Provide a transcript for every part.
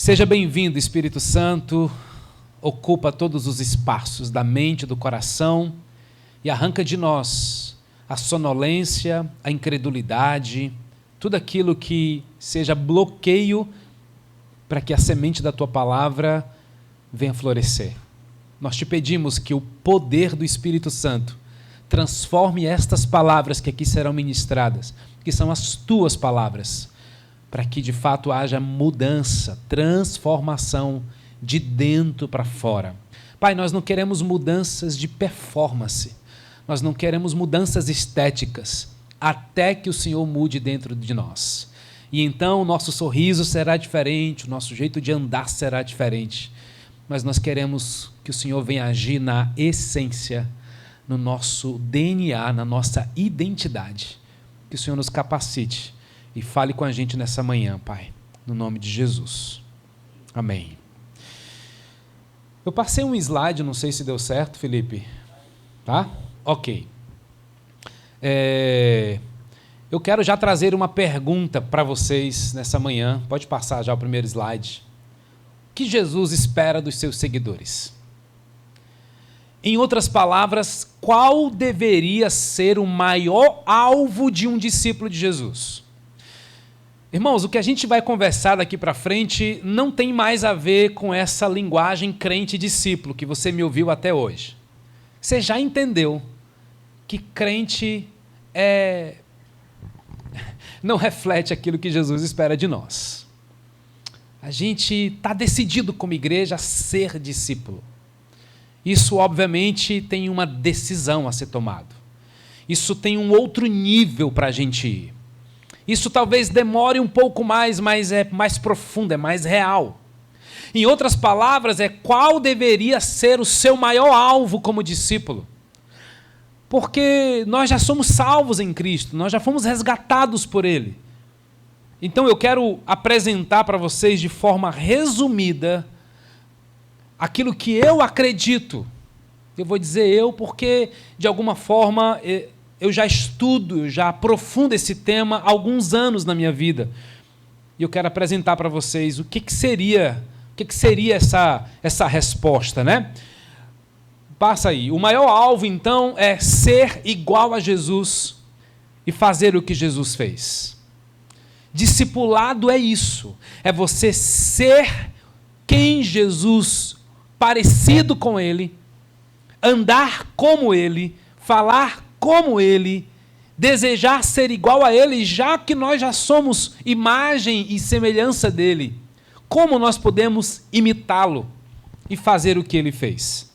Seja bem-vindo, Espírito Santo, ocupa todos os espaços da mente, do coração e arranca de nós a sonolência, a incredulidade, tudo aquilo que seja bloqueio para que a semente da Tua palavra venha florescer. Nós te pedimos que o poder do Espírito Santo transforme estas palavras que aqui serão ministradas, que são as Tuas palavras, para que de fato haja mudança, transformação de dentro para fora. Pai, nós não queremos mudanças de performance, nós não queremos mudanças estéticas, até que o Senhor mude dentro de nós. E então o nosso sorriso será diferente, o nosso jeito de andar será diferente, mas nós queremos que o Senhor venha agir na essência, no nosso DNA, na nossa identidade. Que o Senhor nos capacite e fale com a gente nessa manhã, Pai, no nome de Jesus. Amém. Eu passei um slide, não sei se deu certo, Felipe. Tá? Ok. Eu quero já trazer uma pergunta para vocês nessa manhã. Pode passar já o primeiro slide. O que Jesus espera dos seus seguidores? Em outras palavras, qual deveria ser o maior alvo de um discípulo de Jesus? Irmãos, o que a gente vai conversar daqui para frente não tem mais a ver com essa linguagem crente-discípulo que você me ouviu até hoje. Você já entendeu que crente não reflete aquilo que Jesus espera de nós. A gente está decidido como igreja a ser discípulo. Isso, obviamente, tem uma decisão a ser tomada. Isso tem um outro nível para a gente ir. Isso talvez demore um pouco mais, mas é mais profundo, é mais real. Em outras palavras, qual deveria ser o seu maior alvo como discípulo? Porque nós já somos salvos em Cristo, nós já fomos resgatados por Ele. Então eu quero apresentar para vocês de forma resumida aquilo que eu acredito. Eu vou dizer eu porque, de alguma forma, eu já estudo, eu já aprofundo esse tema há alguns anos na minha vida. E eu quero apresentar para vocês o que seria essa resposta, né? Passa aí. O maior alvo, então, é ser igual a Jesus e fazer o que Jesus fez. Discipulado é isso. É você ser quem Jesus, parecido com Ele, andar como Ele, falar como Ele, desejar ser igual a Ele, já que nós já somos imagem e semelhança dEle. Como nós podemos imitá-lo e fazer o que Ele fez?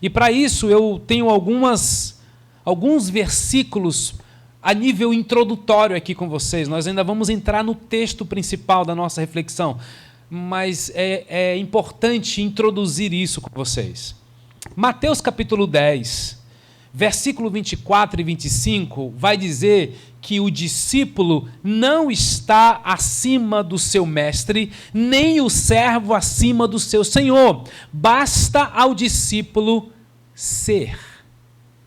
E para isso eu tenho alguns versículos a nível introdutório aqui com vocês. Nós ainda vamos entrar no texto principal da nossa reflexão, mas é importante introduzir isso com vocês. Mateus capítulo 10, versículo 24 e 25, vai dizer que o discípulo não está acima do seu mestre, nem o servo acima do seu senhor. Basta ao discípulo ser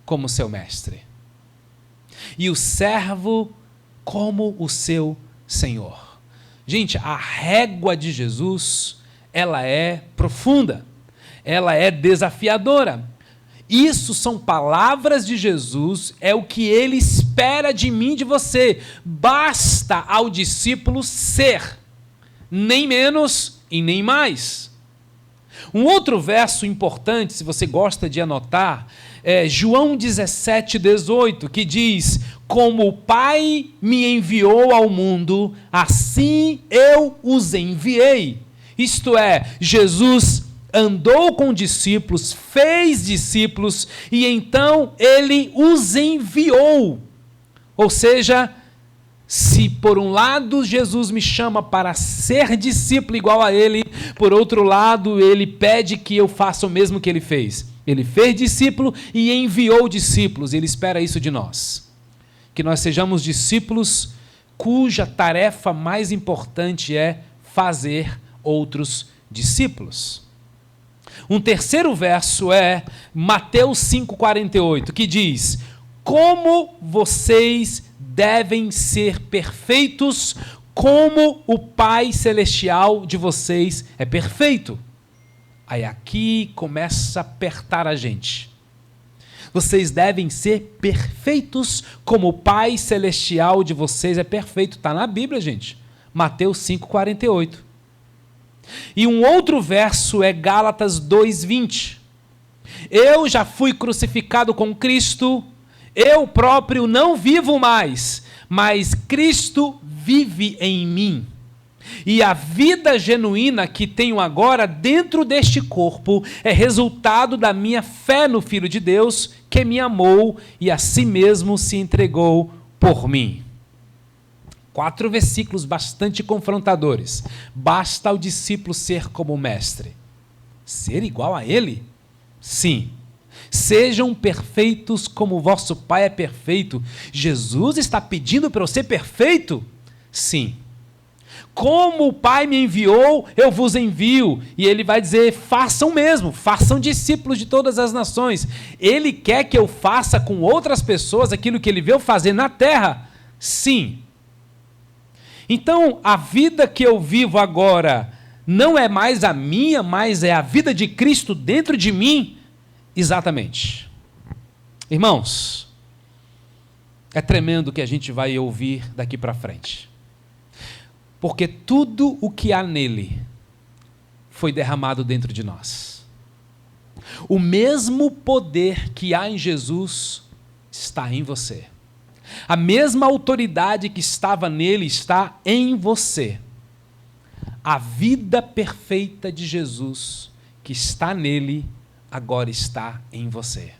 como seu mestre, e o servo como o seu senhor. Gente, a régua de Jesus, ela é profunda, ela é desafiadora. Isso são palavras de Jesus, é o que Ele espera de mim e de você. Basta ao discípulo ser, nem menos e nem mais. Um outro verso importante, se você gosta de anotar, é João 17:18, que diz: como o Pai me enviou ao mundo, assim eu os enviei. Isto é, Jesus andou com discípulos, fez discípulos, e então Ele os enviou. Ou seja, se por um lado Jesus me chama para ser discípulo igual a Ele, por outro lado Ele pede que eu faça o mesmo que Ele fez. Ele fez discípulo e enviou discípulos, Ele espera isso de nós. Que nós sejamos discípulos cuja tarefa mais importante é fazer outros discípulos. Um terceiro verso é Mateus 5,48, que diz: como vocês devem ser perfeitos como o Pai Celestial de vocês é perfeito. Aí aqui começa a apertar a gente. Vocês devem ser perfeitos como o Pai Celestial de vocês é perfeito. Está na Bíblia, gente. Mateus 5,48. E um outro verso é Gálatas 2,20. Eu já fui crucificado com Cristo, eu próprio não vivo mais, mas Cristo vive em mim. E a vida genuína que tenho agora dentro deste corpo é resultado da minha fé no Filho de Deus, que me amou e a si mesmo se entregou por mim. 4 versículos bastante confrontadores. Basta ao discípulo ser como o mestre. Ser igual a ele? Sim. Sejam perfeitos como o vosso Pai é perfeito. Jesus está pedindo para eu ser perfeito? Sim. Como o Pai me enviou, eu vos envio. E ele vai dizer, façam mesmo, façam discípulos de todas as nações. Ele quer que eu faça com outras pessoas aquilo que ele veio fazer na terra? Sim. Então, a vida que eu vivo agora não é mais a minha, mas é a vida de Cristo dentro de mim? Exatamente. Irmãos, é tremendo o que a gente vai ouvir daqui para frente. Porque tudo o que há nele foi derramado dentro de nós. O mesmo poder que há em Jesus está em você. A mesma autoridade que estava nele está em você. A vida perfeita de Jesus que está nele agora está em você.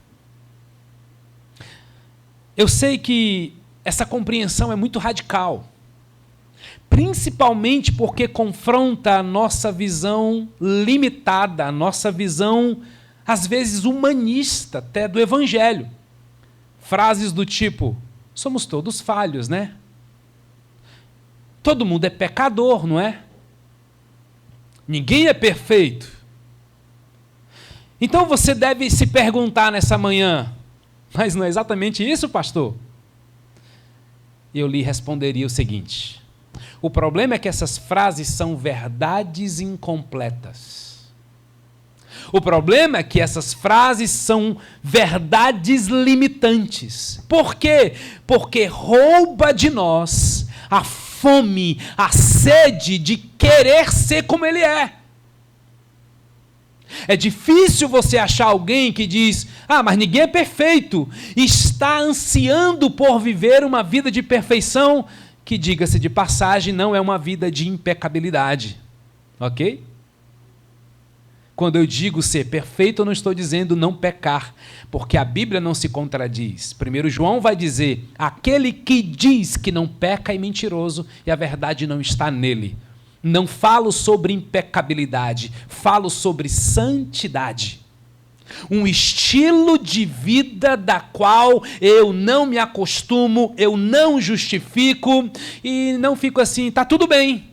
Eu sei que essa compreensão é muito radical, principalmente porque confronta a nossa visão limitada, a nossa visão, às vezes, humanista até do Evangelho. Frases do tipo, somos todos falhos, né? Todo mundo é pecador, não é? Ninguém é perfeito. Então você deve se perguntar nessa manhã, mas não é exatamente isso, pastor? Eu lhe responderia o seguinte: o problema é que essas frases são verdades incompletas. O problema é que essas frases são verdades limitantes. Por quê? Porque rouba de nós a fome, a sede de querer ser como ele é. É difícil você achar alguém que diz, mas ninguém é perfeito, e está ansiando por viver uma vida de perfeição, que, diga-se de passagem, não é uma vida de impecabilidade. Ok? Quando eu digo ser perfeito, eu não estou dizendo não pecar, porque a Bíblia não se contradiz. 1 João vai dizer, aquele que diz que não peca é mentiroso e a verdade não está nele. Não falo sobre impecabilidade, falo sobre santidade. Um estilo de vida da qual eu não me acostumo, eu não justifico e não fico assim, tá tudo bem.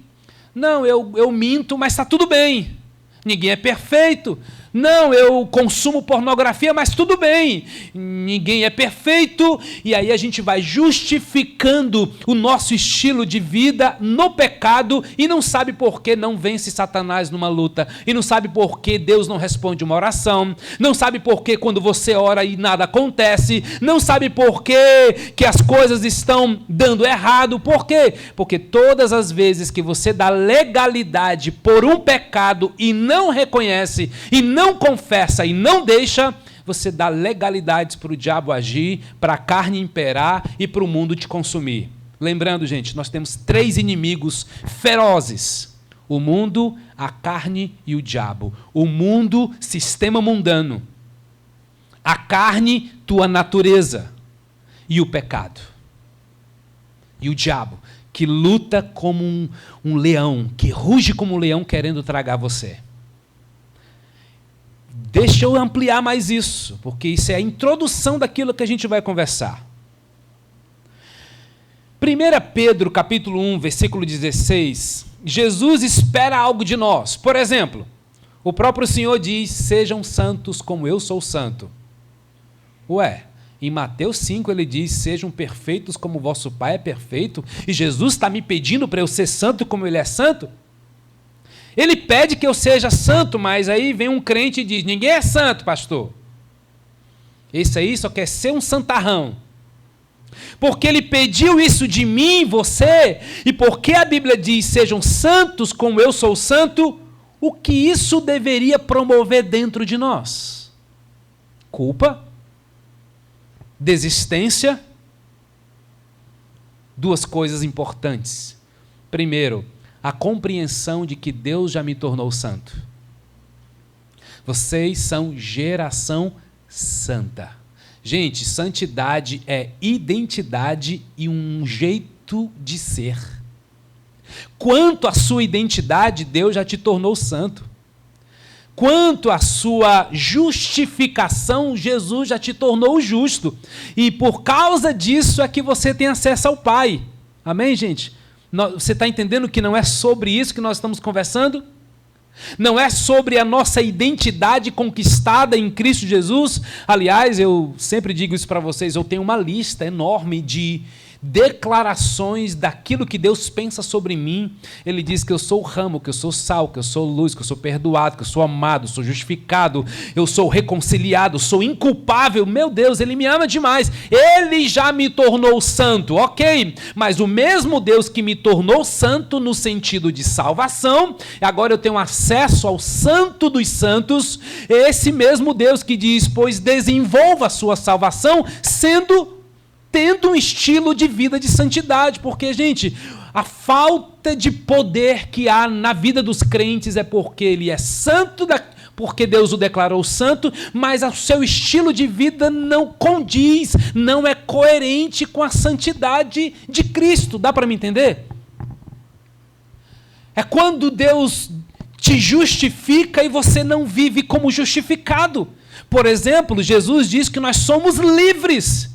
Não, eu minto, mas tá tudo bem. Ninguém é perfeito. Não, eu consumo pornografia, mas tudo bem. Ninguém é perfeito. E aí a gente vai justificando o nosso estilo de vida no pecado e não sabe por que não vence Satanás numa luta. E não sabe por que Deus não responde uma oração. Não sabe por que quando você ora e nada acontece. Não sabe por que as coisas estão dando errado. Por quê? Porque todas as vezes que você dá legalidade por um pecado e não reconhece e não confessa e não deixa, você dá legalidades para o diabo agir, para a carne imperar e para o mundo te consumir. Lembrando, gente, nós temos 3 inimigos ferozes: o mundo, a carne e o diabo. O mundo, sistema mundano. A carne, tua natureza. E o pecado. E o diabo, que luta como um leão, que ruge como um leão querendo tragar você. Deixa eu ampliar mais isso, porque isso é a introdução daquilo que a gente vai conversar. 1 Pedro, capítulo 1, versículo 16, Jesus espera algo de nós. Por exemplo, o próprio Senhor diz, sejam santos como eu sou santo. Ué, Em Mateus 5 ele diz, sejam perfeitos como vosso Pai é perfeito, e Jesus está me pedindo para eu ser santo como ele é santo? Ele pede que eu seja santo, mas aí vem um crente e diz, ninguém é santo, pastor. Esse aí só quer ser um santarrão. Porque ele pediu isso de mim, você, e porque a Bíblia diz, sejam santos como eu sou santo, o que isso deveria promover dentro de nós? Culpa? Desistência? Duas coisas importantes. Primeiro, a compreensão de que Deus já me tornou santo. Vocês são geração santa. Gente, santidade é identidade e um jeito de ser. Quanto à sua identidade, Deus já te tornou santo. Quanto à sua justificação, Jesus já te tornou justo. E por causa disso é que você tem acesso ao Pai. Amém, gente? Você está entendendo que não é sobre isso que nós estamos conversando? Não é sobre a nossa identidade conquistada em Cristo Jesus? Aliás, eu sempre digo isso para vocês, eu tenho uma lista enorme de declarações daquilo que Deus pensa sobre mim. Ele diz que eu sou o ramo, que eu sou sal, que eu sou luz, que eu sou perdoado, que eu sou amado, sou justificado, eu sou reconciliado, sou inculpável. Meu Deus, Ele me ama demais. Ele já me tornou santo, ok? Mas o mesmo Deus que me tornou santo no sentido de salvação, agora eu tenho acesso ao santo dos santos, esse mesmo Deus que diz, pois desenvolva a sua salvação tendo um estilo de vida de santidade, porque, gente, a falta de poder que há na vida dos crentes é porque ele é santo, porque Deus o declarou santo, mas o seu estilo de vida não condiz, não é coerente com a santidade de Cristo. Dá para me entender? É quando Deus te justifica e você não vive como justificado. Por exemplo, Jesus diz que nós somos livres.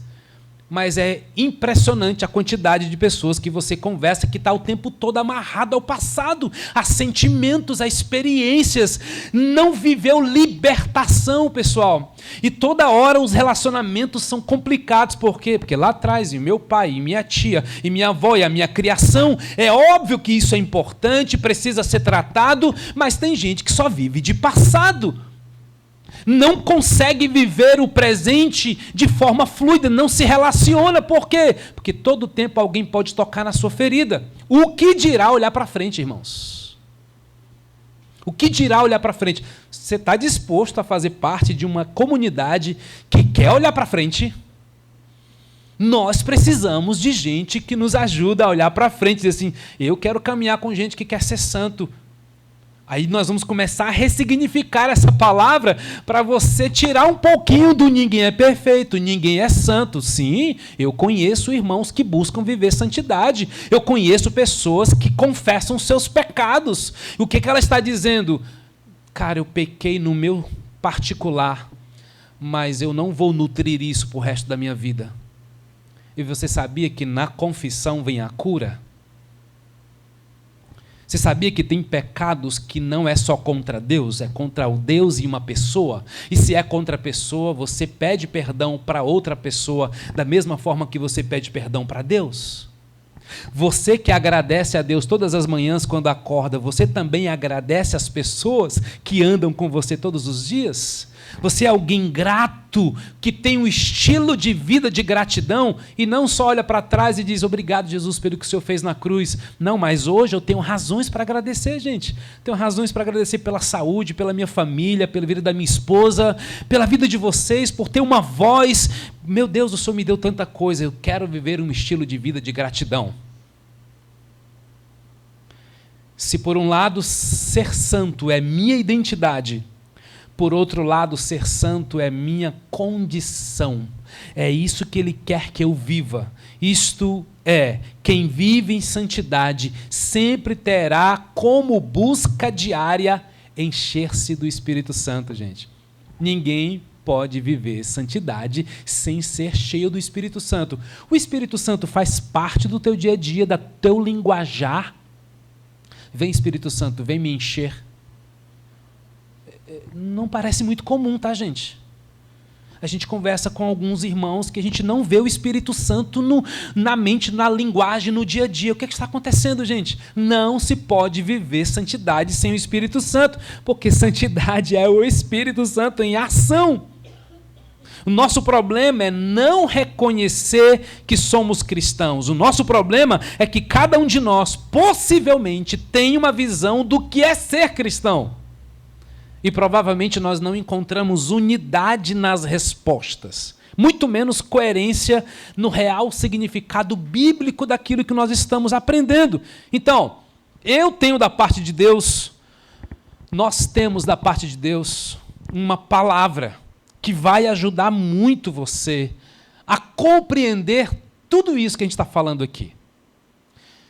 Mas é impressionante a quantidade de pessoas que você conversa que está o tempo todo amarrado ao passado, a sentimentos, a experiências, não viveu libertação, pessoal. E toda hora os relacionamentos são complicados, por quê? Porque lá atrás, e meu pai, e minha tia, e minha avó, e a minha criação, é óbvio que isso é importante, precisa ser tratado, mas tem gente que só vive de passado. Não consegue viver o presente de forma fluida, não se relaciona. Por quê? Porque todo tempo alguém pode tocar na sua ferida. O que dirá olhar para frente, irmãos? O que dirá olhar para frente? Você está disposto a fazer parte de uma comunidade que quer olhar para frente? Nós precisamos de gente que nos ajuda a olhar para frente e dizer assim, eu quero caminhar com gente que quer ser santo. Aí nós vamos começar a ressignificar essa palavra para você tirar um pouquinho do ninguém é perfeito, ninguém é santo. Sim, eu conheço irmãos que buscam viver santidade. Eu conheço pessoas que confessam seus pecados. O que ela está dizendo? Cara, eu pequei no meu particular, mas eu não vou nutrir isso para o resto da minha vida. E você sabia que na confissão vem a cura? Você sabia que tem pecados que não é só contra Deus, é contra o Deus e uma pessoa? E se é contra a pessoa, você pede perdão para outra pessoa da mesma forma que você pede perdão para Deus? Você que agradece a Deus todas as manhãs quando acorda, você também agradece as pessoas que andam com você todos os dias? Você é alguém grato, que tem um estilo de vida de gratidão e não só olha para trás e diz obrigado, Jesus, pelo que o Senhor fez na cruz. Não, mas hoje eu tenho razões para agradecer, gente. Tenho razões para agradecer pela saúde, pela minha família, pela vida da minha esposa, pela vida de vocês, por ter uma voz. Meu Deus, o Senhor me deu tanta coisa, eu quero viver um estilo de vida de gratidão. Se por um lado ser santo é minha identidade, por outro lado, ser santo é minha condição. É isso que Ele quer que eu viva. Isto é, quem vive em santidade sempre terá como busca diária encher-se do Espírito Santo, gente. Ninguém pode viver santidade sem ser cheio do Espírito Santo. O Espírito Santo faz parte do teu dia a dia, do teu linguajar. Vem, Espírito Santo, vem me encher. Não parece muito comum, tá, gente? A gente conversa com alguns irmãos que a gente não vê o Espírito Santo na mente, na linguagem, no dia a dia. O que está acontecendo, gente? Não se pode viver santidade sem o Espírito Santo, porque santidade é o Espírito Santo em ação. O nosso problema é não reconhecer que somos cristãos. O nosso problema é que cada um de nós possivelmente tem uma visão do que é ser cristão. E provavelmente nós não encontramos unidade nas respostas, muito menos coerência no real significado bíblico daquilo que nós estamos aprendendo. Então, eu tenho da parte de Deus, nós temos da parte de Deus uma palavra que vai ajudar muito você a compreender tudo isso que a gente está falando aqui.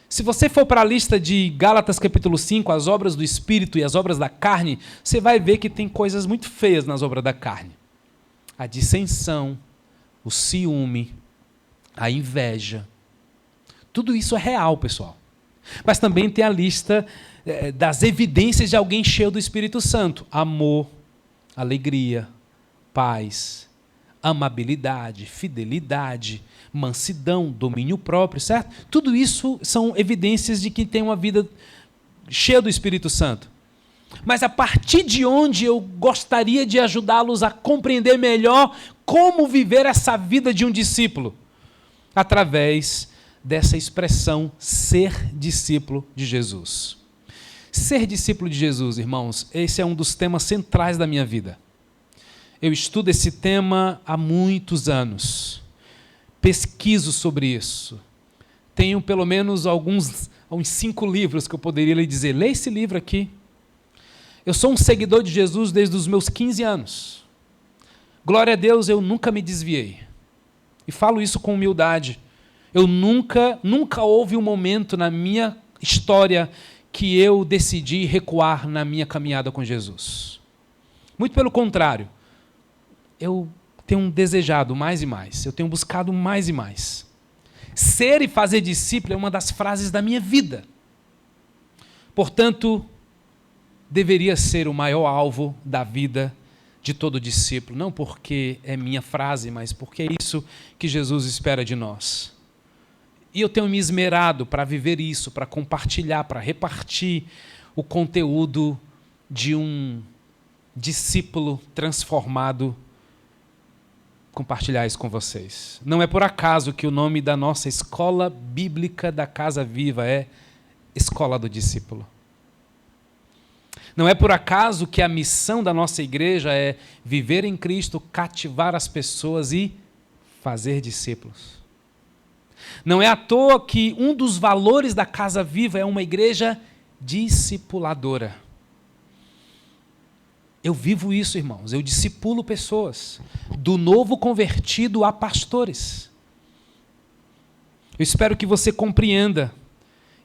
Se você for para a lista de Gálatas capítulo 5, as obras do Espírito e as obras da carne, você vai ver que tem coisas muito feias nas obras da carne. A dissensão, o ciúme, a inveja. Tudo isso é real, pessoal. Mas também tem a lista das evidências de alguém cheio do Espírito Santo. Amor, alegria, paz, amabilidade, fidelidade, mansidão, domínio próprio, certo? Tudo isso são evidências de que tem uma vida cheia do Espírito Santo. Mas a partir de onde eu gostaria de ajudá-los a compreender melhor como viver essa vida de um discípulo? Através dessa expressão, ser discípulo de Jesus. Ser discípulo de Jesus, irmãos, esse é um dos temas centrais da minha vida. Eu estudo esse tema há muitos anos. Pesquiso sobre isso. Tenho pelo menos uns 5 livros que eu poderia lhe dizer. Leia esse livro aqui. Eu sou um seguidor de Jesus desde os meus 15 anos. Glória a Deus, eu nunca me desviei. E falo isso com humildade. Eu nunca houve um momento na minha história que eu decidi recuar na minha caminhada com Jesus. Muito pelo contrário. Eu tenho desejado mais e mais, eu tenho buscado mais e mais. Ser e fazer discípulo é uma das frases da minha vida. Portanto, deveria ser o maior alvo da vida de todo discípulo, não porque é minha frase, mas porque é isso que Jesus espera de nós. E eu tenho me esmerado para viver isso, para compartilhar, para repartir o conteúdo de um discípulo transformado, compartilhar isso com vocês. Não é por acaso que o nome da nossa escola bíblica da Casa Viva é Escola do Discípulo. Não é por acaso que a missão da nossa igreja é viver em Cristo, cativar as pessoas e fazer discípulos. Não é à toa que um dos valores da Casa Viva é uma igreja discipuladora. Eu vivo isso, irmãos. Eu discipulo pessoas, do novo convertido a pastores. Eu espero que você compreenda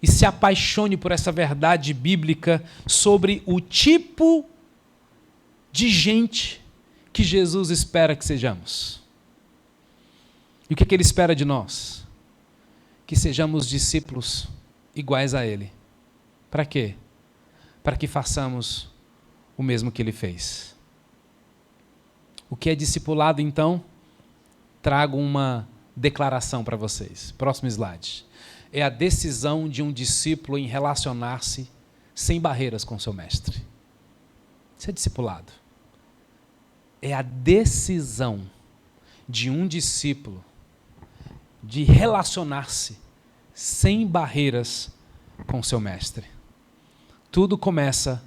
e se apaixone por essa verdade bíblica sobre o tipo de gente que Jesus espera que sejamos. E o que Ele espera de nós? Que sejamos discípulos iguais a Ele. Para quê? Para que façamos o mesmo que Ele fez. O que é discipulado, então? Trago uma declaração para vocês. Próximo slide. É a decisão de um discípulo em relacionar-se sem barreiras com seu mestre. Isso é discipulado. É a decisão de um discípulo de relacionar-se sem barreiras com seu mestre. Tudo começa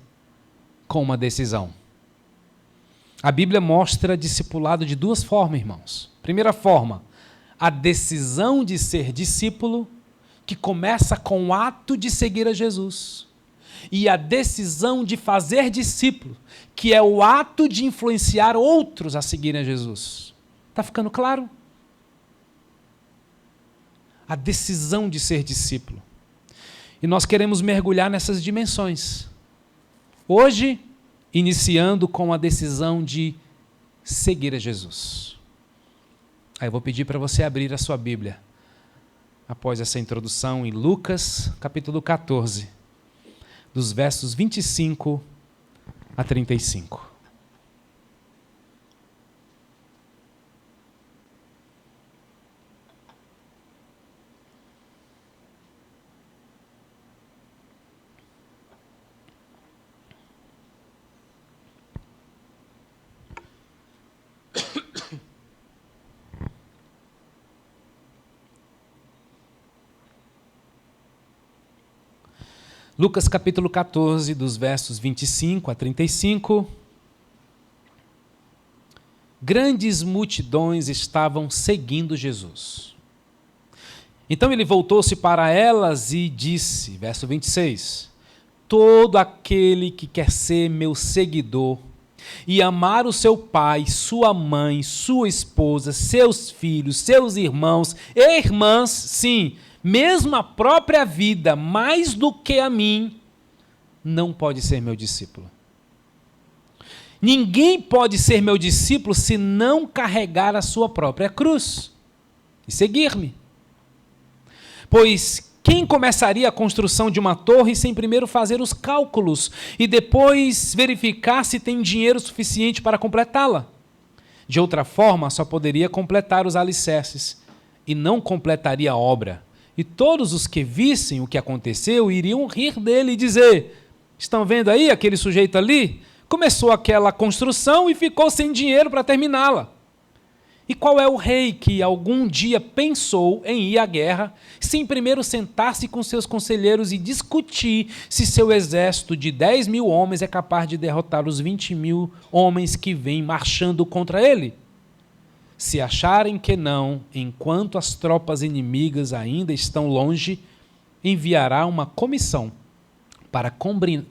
com uma decisão. A Bíblia mostra discipulado de 2 formas, irmãos. Primeira forma, a decisão de ser discípulo, que começa com o ato de seguir a Jesus. E a decisão de fazer discípulo, que é o ato de influenciar outros a seguirem a Jesus. Está ficando claro? A decisão de ser discípulo. E nós queremos mergulhar nessas dimensões. Hoje, iniciando com a decisão de seguir a Jesus. Aí eu vou pedir para você abrir a sua Bíblia, após essa introdução, em Lucas, capítulo 14, dos versos 25 a 35. Lucas capítulo 14, dos versos 25 a 35. Grandes multidões estavam seguindo Jesus. Então ele voltou-se para elas e disse, verso 26, todo aquele que quer ser meu seguidor e amar o seu pai, sua mãe, sua esposa, seus filhos, seus irmãos e irmãs, sim, mesmo a própria vida, mais do que a mim, não pode ser meu discípulo. Ninguém pode ser meu discípulo se não carregar a sua própria cruz e seguir-me. Pois quem começaria a construção de uma torre sem primeiro fazer os cálculos e depois verificar se tem dinheiro suficiente para completá-la? De outra forma, só poderia completar os alicerces e não completaria a obra. E todos os que vissem o que aconteceu iriam rir dele e dizer, estão vendo aí aquele sujeito ali? Começou aquela construção e ficou sem dinheiro para terminá-la. E qual é o rei que algum dia pensou em ir à guerra, sem primeiro sentar-se com seus conselheiros e discutir se seu exército de 10.000 homens é capaz de derrotar os 20.000 homens que vêm marchando contra ele? Se acharem que não, enquanto as tropas inimigas ainda estão longe, enviará uma comissão para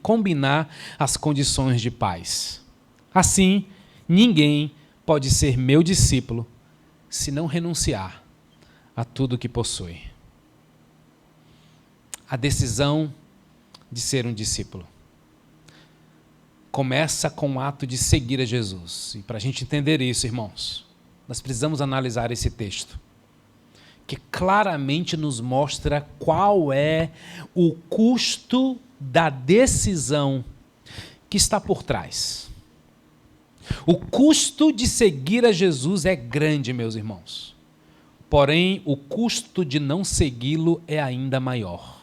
combinar as condições de paz. Assim, ninguém pode ser meu discípulo se não renunciar a tudo que possui. A decisão de ser um discípulo começa com o ato de seguir a Jesus. E para a gente entender isso, irmãos, nós precisamos analisar esse texto, que claramente nos mostra qual é o custo da decisão que está por trás. O custo de seguir a Jesus é grande, meus irmãos. Porém, o custo de não segui-lo é ainda maior.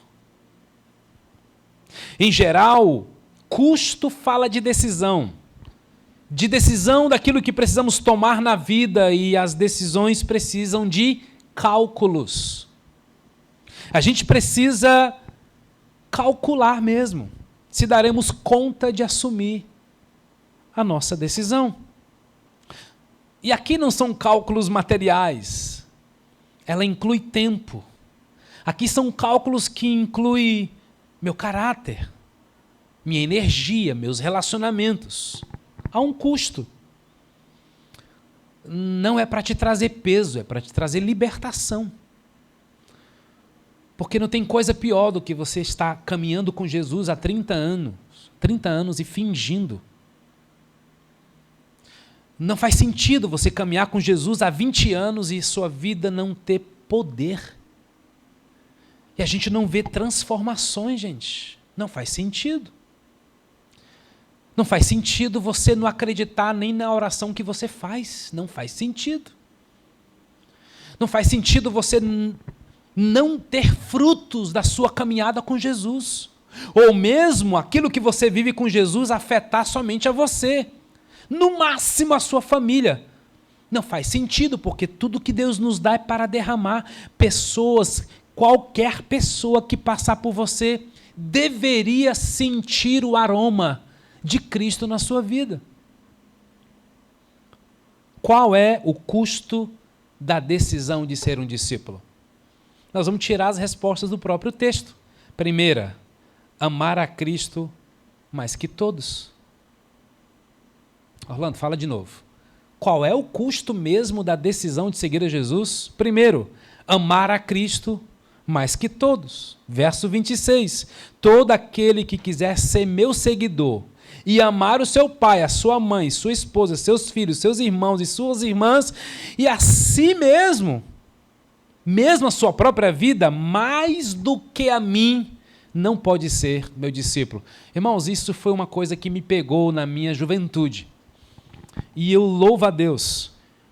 Em geral, custo fala de decisão daquilo que precisamos tomar na vida, e as decisões precisam de cálculos. A gente precisa calcular mesmo, se daremos conta de assumir a nossa decisão. E aqui não são cálculos materiais, ela inclui tempo. Aqui são cálculos que incluem meu caráter, minha energia, meus relacionamentos. Há um custo. Não é para te trazer peso, é para te trazer libertação. Porque não tem coisa pior do que você estar caminhando com Jesus há 30 anos e fingindo. Não faz sentido você caminhar com Jesus há 20 anos e sua vida não ter poder. E a gente não vê transformações, gente. Não faz sentido. Não faz sentido você não acreditar nem na oração que você faz. Não faz sentido. Não faz sentido você não ter frutos da sua caminhada com Jesus. Ou mesmo aquilo que você vive com Jesus afetar somente a você. No máximo a sua família. Não faz sentido, porque tudo que Deus nos dá é para derramar. Qualquer pessoa que passar por você deveria sentir o aroma de Cristo na sua vida. Qual é o custo da decisão de ser um discípulo? Nós vamos tirar as respostas do próprio texto. Primeira, amar a Cristo mais que todos. Orlando, fala de novo. Qual é o custo mesmo da decisão de seguir a Jesus? Primeiro, amar a Cristo mais que todos. Verso 26. Todo aquele que quiser ser meu seguidor e amar o seu pai, a sua mãe, sua esposa, seus filhos, seus irmãos e suas irmãs, e a si mesmo a sua própria vida, mais do que a mim, não pode ser meu discípulo. Irmãos, isso foi uma coisa que me pegou na minha juventude. E eu louvo a Deus,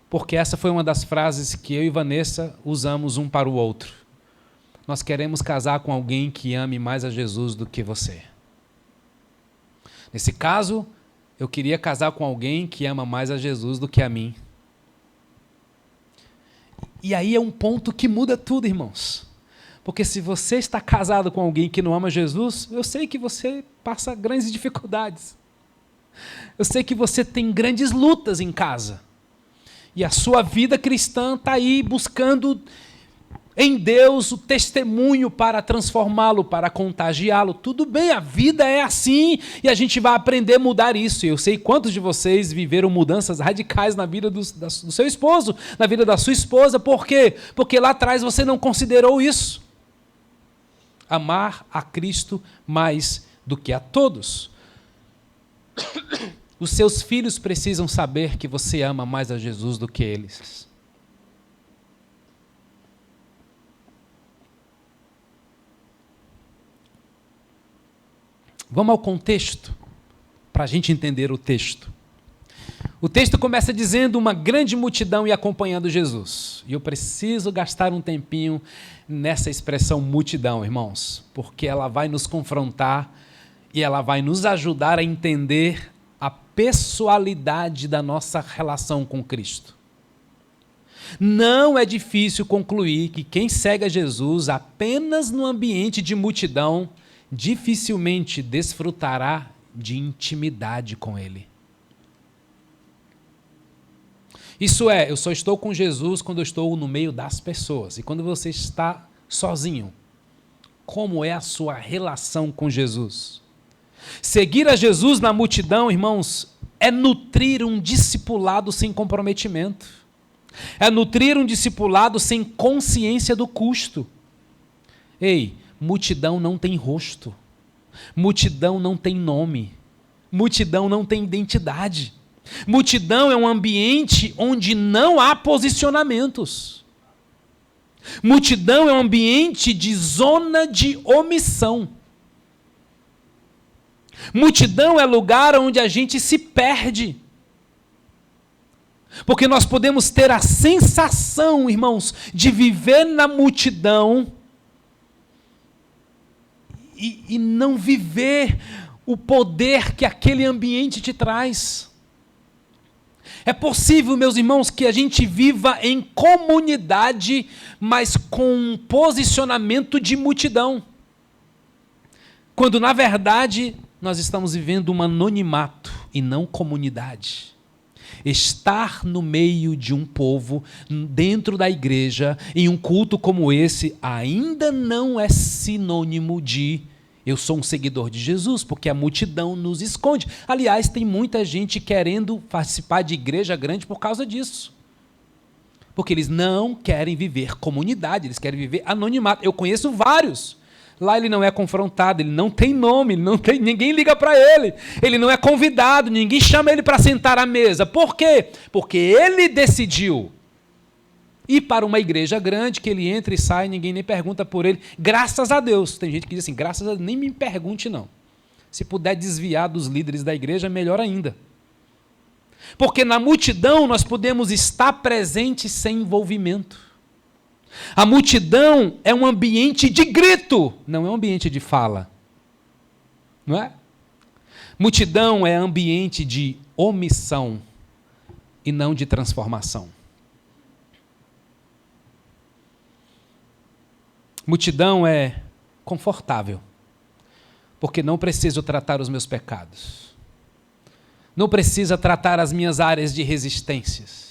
porque essa foi uma das frases que eu e Vanessa usamos um para o outro. Nós queremos casar com alguém que ame mais a Jesus do que você. Nesse caso, eu queria casar com alguém que ama mais a Jesus do que a mim. E aí é um ponto que muda tudo, irmãos. Porque se você está casado com alguém que não ama Jesus, eu sei que você passa grandes dificuldades. Eu sei que você tem grandes lutas em casa. E a sua vida cristã está aí buscando em Deus o testemunho para transformá-lo, para contagiá-lo. Tudo bem, a vida é assim e a gente vai aprender a mudar isso. Eu sei quantos de vocês viveram mudanças radicais na vida do seu esposo, na vida da sua esposa. Por quê? Porque lá atrás você não considerou isso. Amar a Cristo mais do que a todos. Os seus filhos precisam saber que você ama mais a Jesus do que eles. Vamos ao contexto, para a gente entender o texto. O texto começa dizendo uma grande multidão e acompanhando Jesus. E eu preciso gastar um tempinho nessa expressão multidão, irmãos, porque ela vai nos confrontar e ela vai nos ajudar a entender a pessoalidade da nossa relação com Cristo. Não é difícil concluir que quem segue a Jesus apenas no ambiente de multidão dificilmente desfrutará de intimidade com Ele. Isso é, eu só estou com Jesus quando eu estou no meio das pessoas. E quando você está sozinho, como é a sua relação com Jesus? Seguir a Jesus na multidão, irmãos, é nutrir um discipulado sem comprometimento. É nutrir um discipulado sem consciência do custo. Ei, multidão não tem rosto. Multidão não tem nome. Multidão não tem identidade. Multidão é um ambiente onde não há posicionamentos. Multidão é um ambiente de zona de omissão. Multidão é lugar onde a gente se perde. Porque nós podemos ter a sensação, irmãos, de viver na multidão e não viver o poder que aquele ambiente te traz. É possível, meus irmãos, que a gente viva em comunidade, mas com um posicionamento de multidão. Quando, na verdade, nós estamos vivendo um anonimato e não comunidade. Estar no meio de um povo, dentro da igreja, em um culto como esse, ainda não é sinônimo de eu sou um seguidor de Jesus, porque a multidão nos esconde. Aliás, tem muita gente querendo participar de igreja grande por causa disso. Porque eles não querem viver comunidade, eles querem viver anonimato. Eu conheço vários. Lá ele não é confrontado, ele não tem nome, ninguém liga para ele. Ele não é convidado, ninguém chama ele para sentar à mesa. Por quê? Porque ele decidiu ir para uma igreja grande, que ele entra e sai, ninguém nem pergunta por ele. Graças a Deus. Tem gente que diz assim, graças a Deus, nem me pergunte não. Se puder desviar dos líderes da igreja, melhor ainda. Porque na multidão nós podemos estar presentes sem envolvimento. A multidão é um ambiente de grito, não é um ambiente de fala. Não é? Multidão é ambiente de omissão e não de transformação. Multidão é confortável, porque não preciso tratar os meus pecados. Não precisa tratar as minhas áreas de resistências.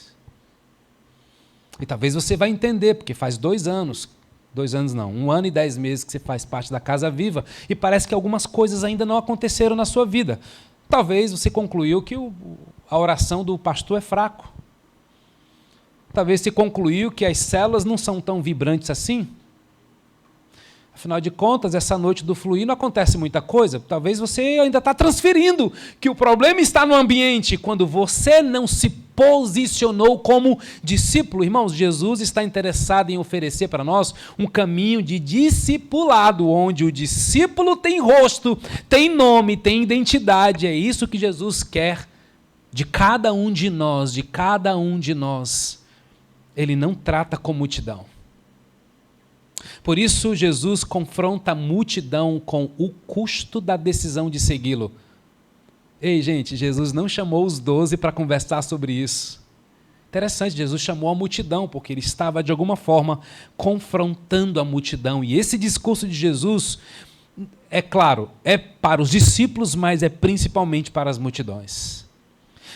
E talvez você vai entender, porque faz 2 anos, 2 anos não, 1 ano e 10 meses que você faz parte da Casa Viva, e parece que algumas coisas ainda não aconteceram na sua vida. Talvez você concluiu que a oração do pastor é fraco. Talvez você concluiu que as células não são tão vibrantes assim. Afinal de contas, essa noite do fluir não acontece muita coisa. Talvez você ainda está transferindo que o problema está no ambiente, quando você não se posicionou como discípulo. Irmãos, Jesus está interessado em oferecer para nós um caminho de discipulado, onde o discípulo tem rosto, tem nome, tem identidade. É isso que Jesus quer de cada um de nós, de cada um de nós. Ele não trata com multidão. Por isso, Jesus confronta a multidão com o custo da decisão de segui-lo. Ei, gente, Jesus não chamou os 12 para conversar sobre isso. Interessante, Jesus chamou a multidão, porque ele estava, de alguma forma, confrontando a multidão. E esse discurso de Jesus, é claro, é para os discípulos, mas é principalmente para as multidões.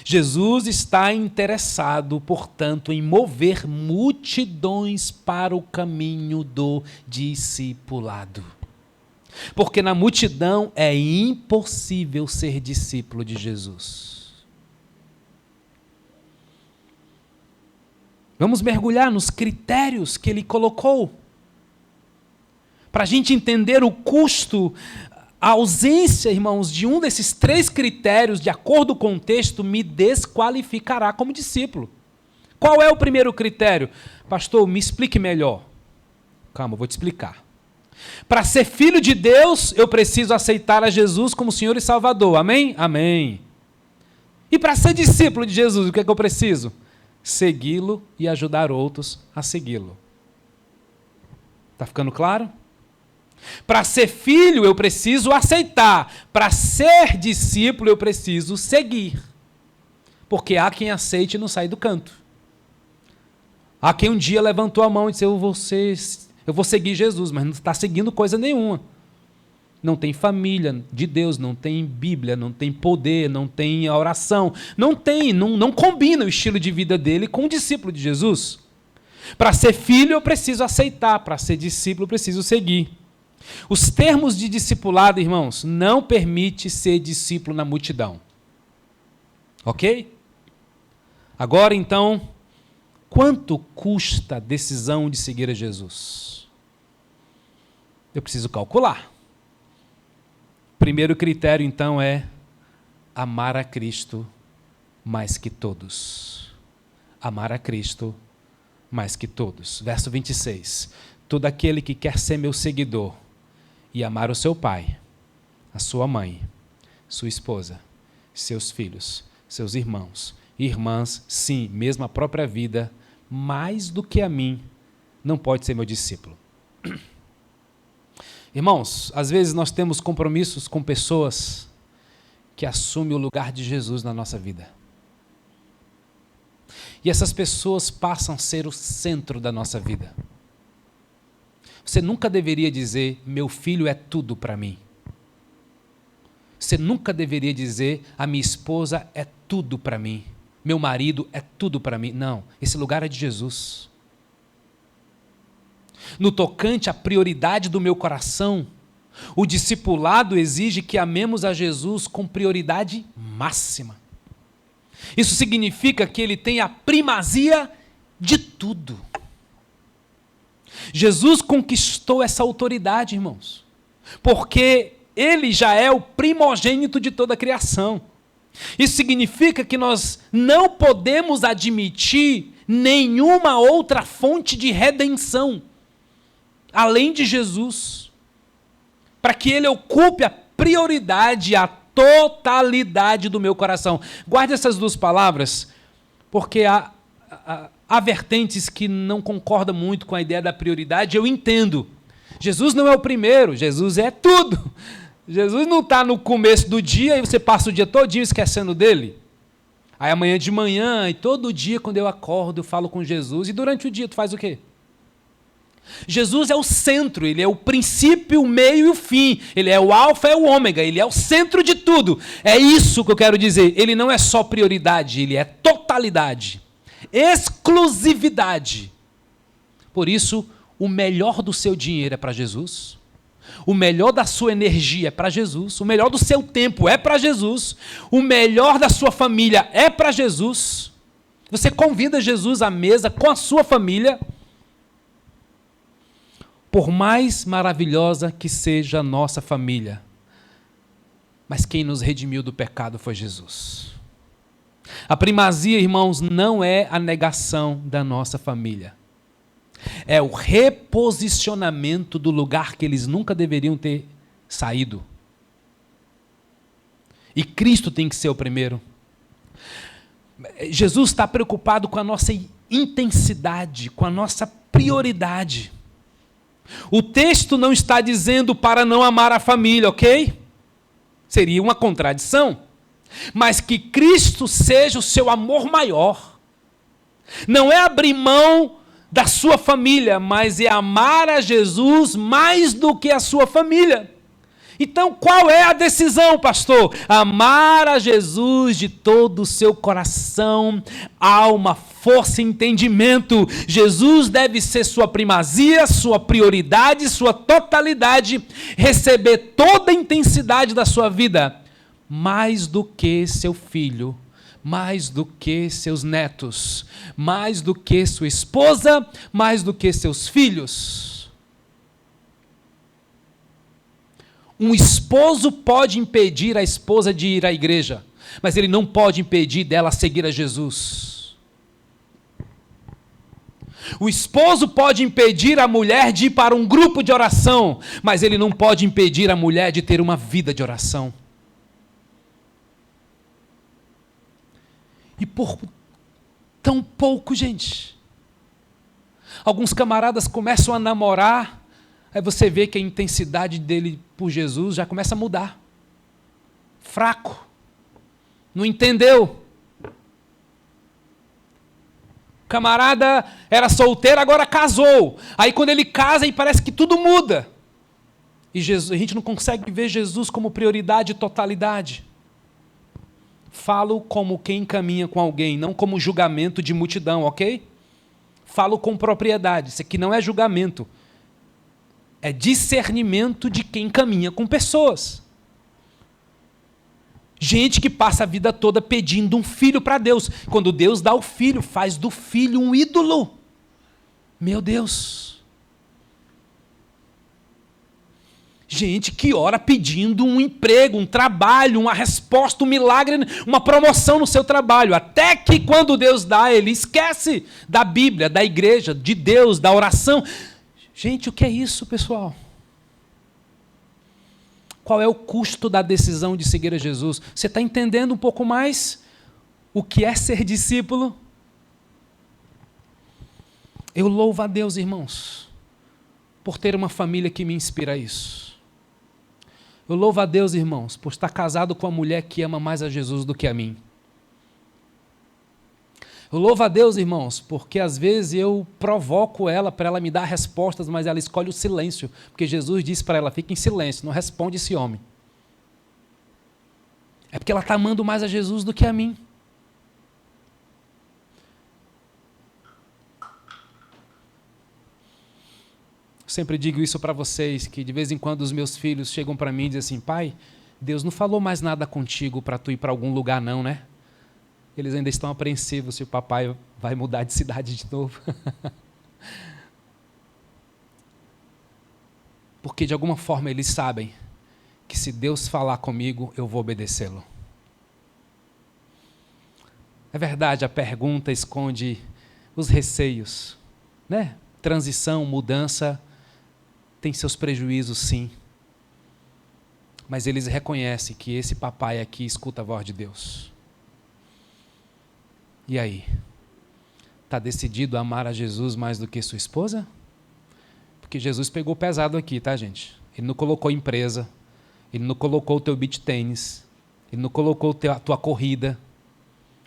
Jesus está interessado, portanto, em mover multidões para o caminho do discipulado. Porque na multidão é impossível ser discípulo de Jesus. Vamos mergulhar nos critérios que ele colocou, para a gente entender o custo. A ausência, irmãos, de um desses 3 critérios, de acordo com o texto, me desqualificará como discípulo. Qual é o primeiro critério? Pastor, me explique melhor. Calma, eu vou te explicar. Para ser filho de Deus, eu preciso aceitar a Jesus como Senhor e Salvador. Amém? Amém. E para ser discípulo de Jesus, o que é que eu preciso? Segui-lo e ajudar outros a segui-lo. Está ficando claro? Para ser filho, eu preciso aceitar. Para ser discípulo, eu preciso seguir. Porque há quem aceite e não sai do canto. Há quem um dia levantou a mão e disse, eu vou seguir Jesus, mas não está seguindo coisa nenhuma. Não tem família de Deus, não tem Bíblia, não tem poder, não tem oração. Não combina o estilo de vida dele com o discípulo de Jesus. Para ser filho, eu preciso aceitar. Para ser discípulo, eu preciso seguir. Os termos de discipulado, irmãos, não permite ser discípulo na multidão. Ok? Agora, então, quanto custa a decisão de seguir a Jesus? Eu preciso calcular. Primeiro critério, então, é amar a Cristo mais que todos. Amar a Cristo mais que todos. Verso 26. Todo aquele que quer ser meu seguidor e amar o seu pai, a sua mãe, sua esposa, seus filhos, seus irmãos, irmãs, sim, mesmo a própria vida, mais do que a mim, não pode ser meu discípulo. Irmãos, às vezes nós temos compromissos com pessoas que assumem o lugar de Jesus na nossa vida. E essas pessoas passam a ser o centro da nossa vida. Você nunca deveria dizer, meu filho é tudo para mim. Você nunca deveria dizer, a minha esposa é tudo para mim. Meu marido é tudo para mim. Não, esse lugar é de Jesus. No tocante à prioridade do meu coração, o discipulado exige que amemos a Jesus com prioridade máxima. Isso significa que ele tem a primazia de tudo. Jesus conquistou essa autoridade, irmãos, porque ele já é o primogênito de toda a criação. Isso significa que nós não podemos admitir nenhuma outra fonte de redenção além de Jesus, para que ele ocupe a prioridade, a totalidade do meu coração. Guarde essas 2 palavras, porque há vertentes que não concordam muito com a ideia da prioridade, eu entendo. Jesus não é o primeiro, Jesus é tudo. Jesus não está no começo do dia e você passa o dia todinho esquecendo dele. Aí amanhã de manhã e todo dia quando eu acordo eu falo com Jesus e durante o dia tu faz o quê? Jesus é o centro, ele é o princípio, o meio e o fim. Ele é o alfa e o ômega, ele é o centro de tudo. É isso que eu quero dizer. Ele não é só prioridade, ele é totalidade, exclusividade. Por isso, o melhor do seu dinheiro é para Jesus, o melhor da sua energia é para Jesus, o melhor do seu tempo é para Jesus, o melhor da sua família é para Jesus. Você convida Jesus à mesa com a sua família. Por mais maravilhosa que seja a nossa família, mas quem nos redimiu do pecado foi Jesus. A primazia, irmãos, não é a negação da nossa família. É o reposicionamento do lugar que eles nunca deveriam ter saído. E Cristo tem que ser o primeiro. Jesus está preocupado com a nossa intensidade, com a nossa prioridade. O texto não está dizendo para não amar a família, ok? Seria uma contradição. Mas que Cristo seja o seu amor maior. Não é abrir mão da sua família, mas é amar a Jesus mais do que a sua família. Então, qual é a decisão, pastor? Amar a Jesus de todo o seu coração, alma, força e entendimento. Jesus deve ser sua primazia, sua prioridade, sua totalidade, receber toda a intensidade da sua vida, mais do que seu filho, mais do que seus netos, mais do que sua esposa, mais do que seus filhos. Um esposo pode impedir a esposa de ir à igreja, mas ele não pode impedir dela seguir a Jesus. O esposo pode impedir a mulher de ir para um grupo de oração, mas ele não pode impedir a mulher de ter uma vida de oração. E por tão pouco, gente, alguns camaradas começam a namorar, aí você vê que a intensidade dele por Jesus já começa a mudar. Fraco. Não entendeu. O camarada era solteiro, agora casou. Aí quando ele casa, aí parece que tudo muda. E Jesus, a gente não consegue ver Jesus como prioridade e totalidade. Falo como quem caminha com alguém, não como julgamento de multidão, ok? Falo com propriedade. Isso aqui não é julgamento. É discernimento de quem caminha com pessoas. Gente que passa a vida toda pedindo um filho para Deus. Quando Deus dá o filho, faz do filho um ídolo. Meu Deus. Gente que ora pedindo um emprego, um trabalho, uma resposta, um milagre, uma promoção no seu trabalho. Até que quando Deus dá, ele esquece da Bíblia, da igreja, de Deus, da oração. Gente, o que é isso, pessoal? Qual é o custo da decisão de seguir a Jesus? Você está entendendo um pouco mais o que é ser discípulo? Eu louvo a Deus, irmãos, por ter uma família que me inspira a isso. Eu louvo a Deus, irmãos, por estar casado com uma mulher que ama mais a Jesus do que a mim. Eu louvo a Deus, irmãos, porque às vezes eu provoco ela para ela me dar respostas, mas ela escolhe o silêncio, porque Jesus disse para ela, fica em silêncio, não responde esse homem. É porque ela está amando mais a Jesus do que a mim. Eu sempre digo isso para vocês, que de vez em quando os meus filhos chegam para mim e dizem assim, pai, Deus não falou mais nada contigo para tu ir para algum lugar não, né? Eles ainda estão apreensivos se o papai vai mudar de cidade de novo. Porque de alguma forma eles sabem que se Deus falar comigo, eu vou obedecê-lo. É verdade, a pergunta esconde os receios, né? Transição, mudança, tem seus prejuízos sim. Mas eles reconhecem que esse papai aqui escuta a voz de Deus. E aí? Está decidido a amar a Jesus mais do que sua esposa? Porque Jesus pegou pesado aqui, tá, gente? Ele não colocou empresa, ele não colocou o teu beach tênis, ele não colocou a tua corrida,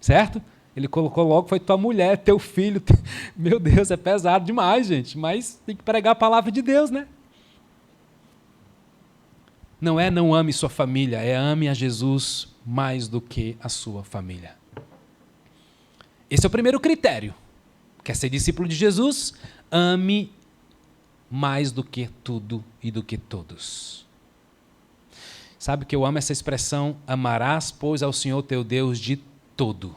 certo? Ele colocou logo, foi tua mulher, teu filho. Meu Deus, é pesado demais, gente, mas tem que pregar a palavra de Deus, né? Não é não ame sua família, é ame a Jesus mais do que a sua família. Esse é o primeiro critério. Quer ser discípulo de Jesus? Ame mais do que tudo e do que todos. Sabe que eu amo essa expressão, amarás, pois, ao Senhor teu Deus de todo.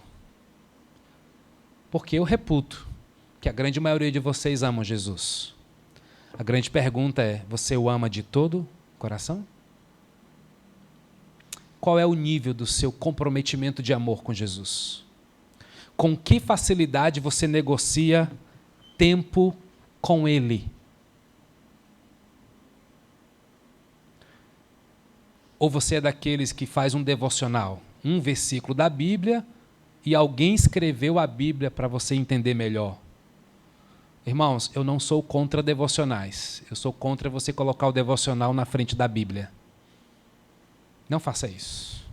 Porque eu reputo que a grande maioria de vocês amam Jesus. A grande pergunta é, você o ama de todo o coração? Qual é o nível do seu comprometimento de amor com Jesus? Com que facilidade você negocia tempo com Ele? Ou você é daqueles que faz um devocional, um versículo da Bíblia, e alguém escreveu a Bíblia para você entender melhor? Irmãos, eu não sou contra devocionais. Eu sou contra você colocar o devocional na frente da Bíblia. Não faça isso.